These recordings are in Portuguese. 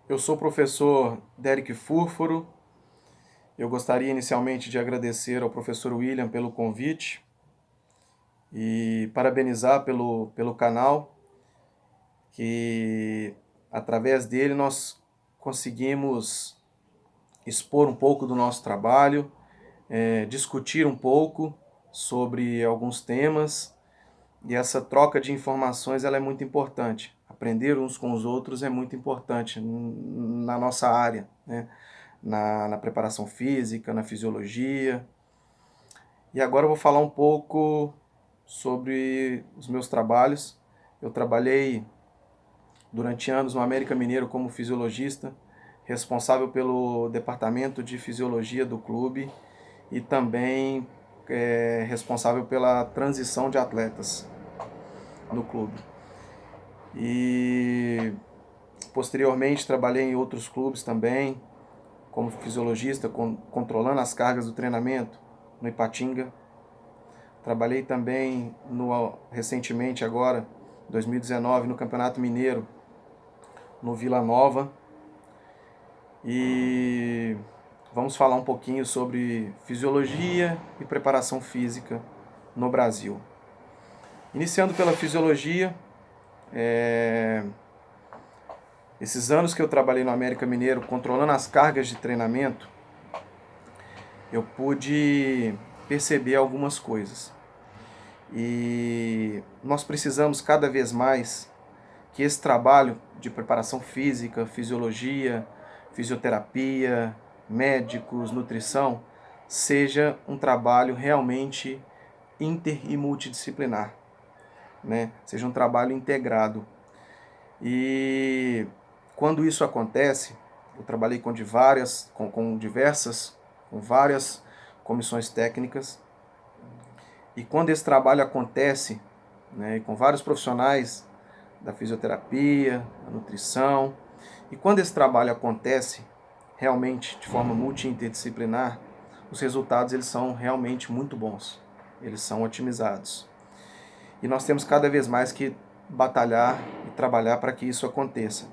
Eu sou o professor Derek Furfuro. Eu gostaria inicialmente de agradecer ao professor William pelo convite e parabenizar pelo canal, que através dele nós conseguimos expor um pouco do nosso trabalho, discutir um pouco sobre alguns temas, e essa troca de informações ela é muito importante. Aprender uns com os outros é muito importante na nossa área, né? Na preparação física, na fisiologia. E agora eu vou falar um pouco sobre os meus trabalhos. Eu trabalhei durante anos no América Mineiro como fisiologista, responsável pelo departamento de fisiologia do clube e também responsável pela transição de atletas no clube. E posteriormente trabalhei em outros clubes também, como fisiologista, controlando as cargas do treinamento no Ipatinga. Trabalhei também recentemente agora, 2019, no Campeonato Mineiro, no Vila Nova. E vamos falar um pouquinho sobre fisiologia e preparação física no Brasil. Iniciando pela fisiologia, esses anos que eu trabalhei no América Mineiro controlando as cargas de treinamento, eu pude perceber algumas coisas. E nós precisamos cada vez mais que esse trabalho de preparação física, fisiologia, fisioterapia, médicos, nutrição, seja um trabalho realmente inter e multidisciplinar, né? Seja um trabalho integrado. E quando isso acontece, eu trabalhei com várias comissões técnicas, e quando esse trabalho acontece, né, com vários profissionais da fisioterapia, da nutrição, e quando esse trabalho acontece realmente de forma multi-interdisciplinar, os resultados eles são realmente muito bons, eles são otimizados. E nós temos cada vez mais que batalhar e trabalhar para que isso aconteça.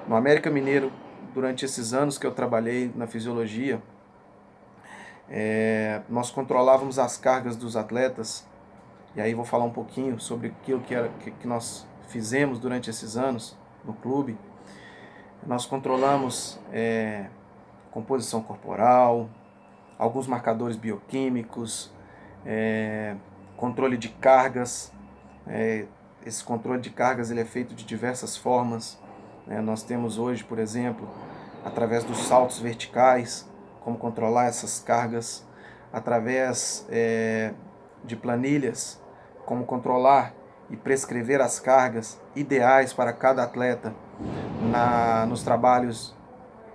No América Mineiro, durante esses anos que eu trabalhei na fisiologia, nós controlávamos as cargas dos atletas, e aí vou falar um pouquinho sobre aquilo que nós fizemos durante esses anos no clube. Nós controlamos composição corporal, alguns marcadores bioquímicos, controle de cargas. Esse controle de cargas ele é feito de diversas formas. Nós temos hoje, por exemplo, através dos saltos verticais, como controlar essas cargas, através de planilhas, como controlar e prescrever as cargas ideais para cada atleta nos trabalhos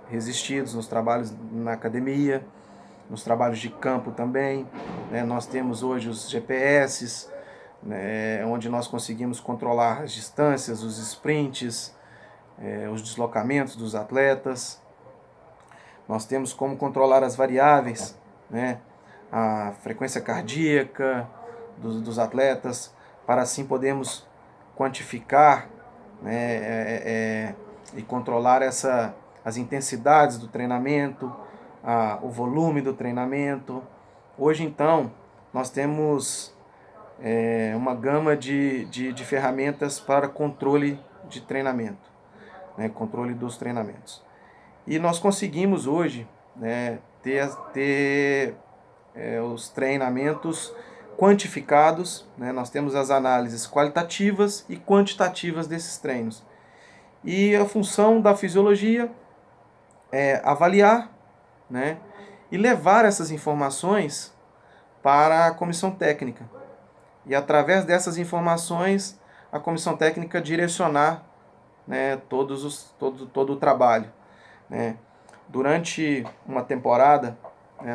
resistidos, nos trabalhos na academia, nos trabalhos de campo também. Nós temos hoje os GPS, onde nós conseguimos controlar as distâncias, os sprints, os deslocamentos dos atletas. Nós temos como controlar as variáveis, né? A frequência cardíaca dos atletas, para assim podermos quantificar, né, e controlar as intensidades do treinamento, o volume do treinamento. Hoje, então, nós temos uma gama de ferramentas para controle de treinamento, né, controle dos treinamentos. E nós conseguimos hoje, né, ter os treinamentos quantificados, né? Nós temos as análises qualitativas e quantitativas desses treinos. E a função da fisiologia é avaliar, né, e levar essas informações para a comissão técnica. E através dessas informações, a comissão técnica direcionar, né, todo o trabalho, né. Durante uma temporada,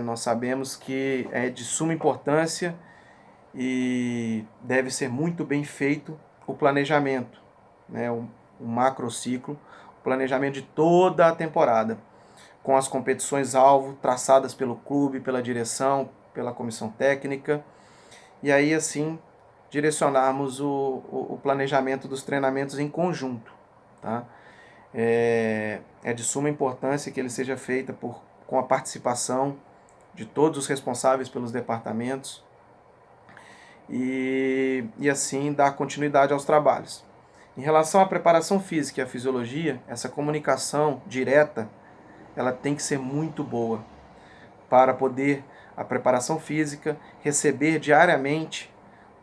nós sabemos que é de suma importância e deve ser muito bem feito o planejamento, né, o macrociclo, o planejamento de toda a temporada, com as competições-alvo traçadas pelo clube, pela direção, pela comissão técnica, e aí assim direcionarmos o planejamento dos treinamentos em conjunto, tá? é de suma importância que ele seja feito com a participação de todos os responsáveis pelos departamentos e assim dar continuidade aos trabalhos. Em relação à preparação física e à fisiologia, essa comunicação direta ela tem que ser muito boa para poder a preparação física receber diariamente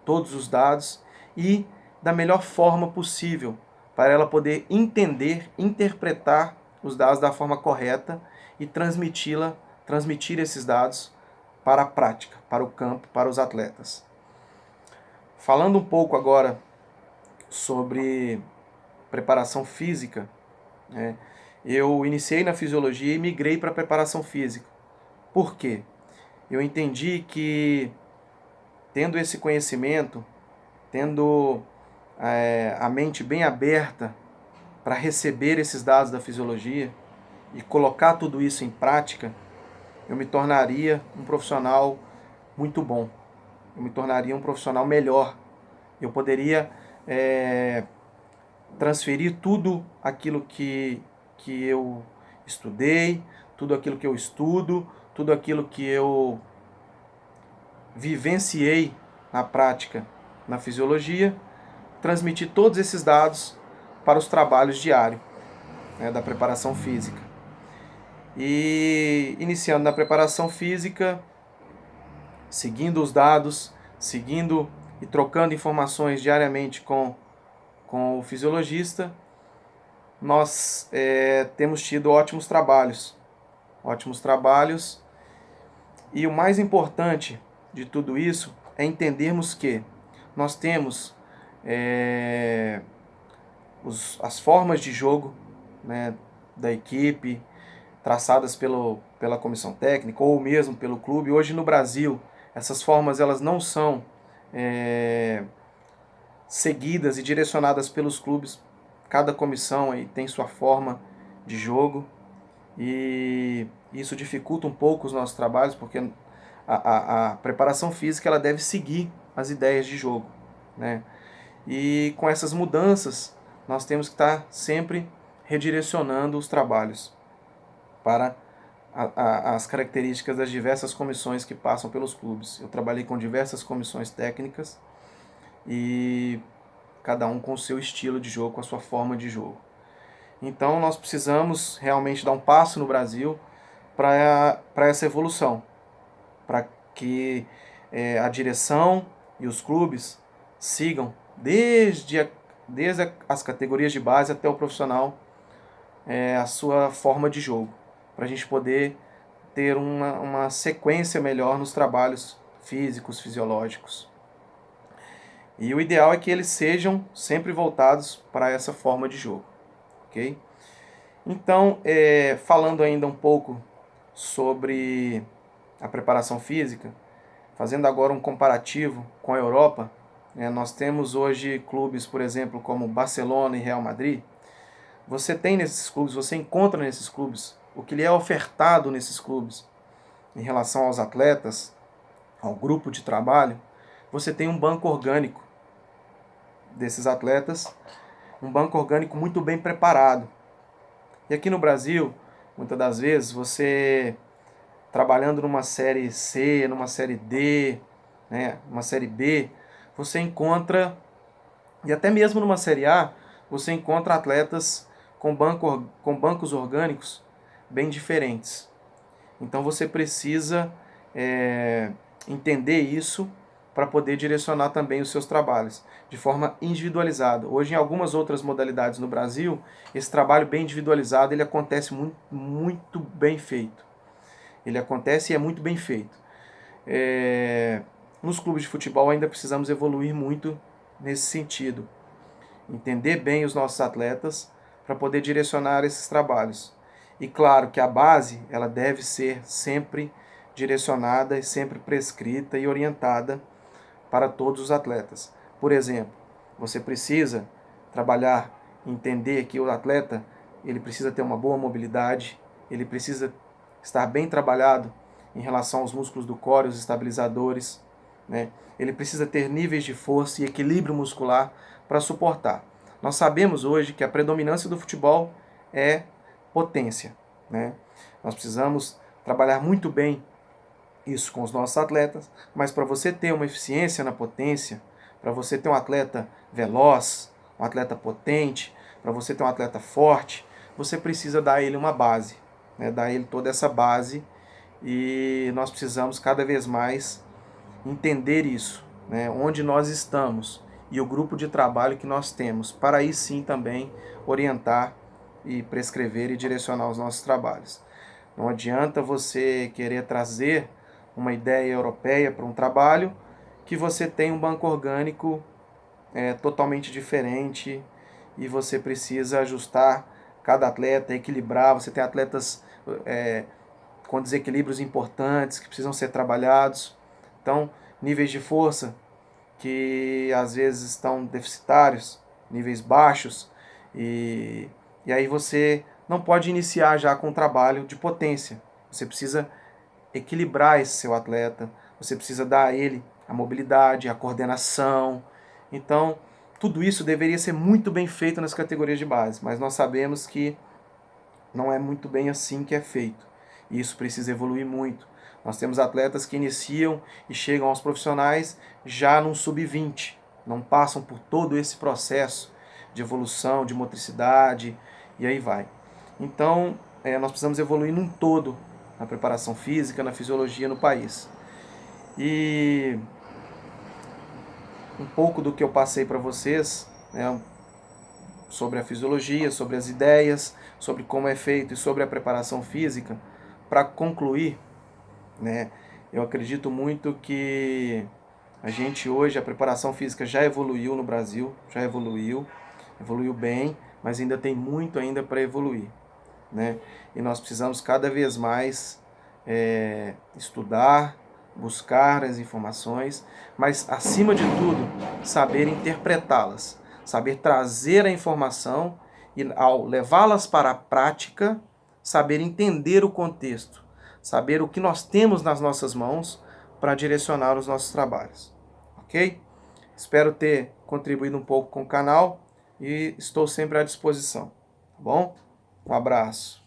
todos os dados e da melhor forma possível para ela poder entender, interpretar os dados da forma correta e transmitir esses dados para a prática, para o campo, para os atletas. Falando um pouco agora sobre preparação física, né, eu iniciei na fisiologia e migrei para a preparação física. Por quê? Eu entendi que, tendo esse conhecimento, tendo a mente bem aberta para receber esses dados da fisiologia e colocar tudo isso em prática, eu me tornaria um profissional muito bom. Eu me tornaria um profissional melhor. Eu poderia transferir tudo aquilo que eu estudei, tudo aquilo que eu estudo, tudo aquilo que eu vivenciei na prática na fisiologia, transmitir todos esses dados para os trabalhos diários, né, da preparação física. E iniciando na preparação física, seguindo os dados, seguindo e trocando informações diariamente com o fisiologista, nós temos tido ótimos trabalhos. E o mais importante de tudo isso é entendermos que nós temos as formas de jogo, né, da equipe, traçadas pela comissão técnica ou mesmo pelo clube. Hoje no Brasil, essas formas elas não são seguidas e direcionadas pelos clubes. Cada comissão aí tem sua forma de jogo e isso dificulta um pouco os nossos trabalhos, porque a preparação física ela deve seguir as ideias de jogo, né? E com essas mudanças, nós temos que estar sempre redirecionando os trabalhos para as características das diversas comissões que passam pelos clubes. Eu trabalhei com diversas comissões técnicas e cada um com o seu estilo de jogo, com a sua forma de jogo. Então nós precisamos realmente dar um passo no Brasil para essa evolução, para que a direção e os clubes sigam desde as categorias de base até o profissional a sua forma de jogo, para a gente poder ter uma sequência melhor nos trabalhos físicos, fisiológicos. E o ideal é que eles sejam sempre voltados para essa forma de jogo, ok? Então, falando ainda um pouco sobre a preparação física, fazendo agora um comparativo com a Europa, nós temos hoje clubes, por exemplo, como Barcelona e Real Madrid. Você tem nesses clubes, você encontra nesses clubes o que lhe é ofertado nesses clubes em relação aos atletas, ao grupo de trabalho. Você tem um banco orgânico desses atletas, um banco orgânico muito bem preparado. E aqui no Brasil, muitas das vezes, você trabalhando numa série C, numa série D, né, uma série B, você encontra, e até mesmo numa série A, você encontra atletas com bancos orgânicos bem diferentes. Então você precisa entender isso para poder direcionar também os seus trabalhos de forma individualizada. Hoje, em algumas outras modalidades no Brasil, esse trabalho bem individualizado ele acontece muito, muito bem feito. Ele acontece e é muito bem feito. Nos clubes de futebol ainda precisamos evoluir muito nesse sentido. Entender bem os nossos atletas para poder direcionar esses trabalhos. E claro que a base ela deve ser sempre direcionada e sempre prescrita e orientada para todos os atletas. Por exemplo, você precisa trabalhar, entender que o atleta ele precisa ter uma boa mobilidade, ele precisa estar bem trabalhado em relação aos músculos do core, os estabilizadores, né? Ele precisa ter níveis de força e equilíbrio muscular para suportar. Nós sabemos hoje que a predominância do futebol é potência, né? Nós precisamos trabalhar muito bem isso com os nossos atletas, mas para você ter uma eficiência na potência, para você ter um atleta veloz, um atleta potente, para você ter um atleta forte, você precisa dar a ele uma base, né? Dar a ele toda essa base, e nós precisamos cada vez mais entender isso, né? Onde nós estamos e o grupo de trabalho que nós temos, para aí sim também orientar e prescrever e direcionar os nossos trabalhos. Não adianta você querer trazer uma ideia europeia para um trabalho que você tem um banco orgânico totalmente diferente, e você precisa ajustar cada atleta, equilibrar. Você tem atletas com desequilíbrios importantes que precisam ser trabalhados. Então, níveis de força que às vezes estão deficitários, níveis baixos, e aí você não pode iniciar já com um trabalho de potência. Você precisa equilibrar esse seu atleta, você precisa dar a ele a mobilidade, a coordenação. Então, tudo isso deveria ser muito bem feito nas categorias de base, mas nós sabemos que não é muito bem assim que é feito. E isso precisa evoluir muito. Nós temos atletas que iniciam e chegam aos profissionais já num sub-20, não passam por todo esse processo de evolução, de motricidade, e aí vai. Então, nós precisamos evoluir num todo na preparação física, na fisiologia no país. E um pouco do que eu passei para vocês, né, sobre a fisiologia, sobre as ideias, sobre como é feito e sobre a preparação física. Para concluir, né, eu acredito muito que a gente hoje, a preparação física já evoluiu no Brasil, já evoluiu bem, mas ainda tem muito ainda para evoluir, né? E nós precisamos cada vez mais estudar, buscar as informações, mas acima de tudo, saber interpretá-las, saber trazer a informação e, ao levá-las para a prática, saber entender o contexto, saber o que nós temos nas nossas mãos para direcionar os nossos trabalhos. Ok? Espero ter contribuído um pouco com o canal e estou sempre à disposição. Tá bom? Um abraço.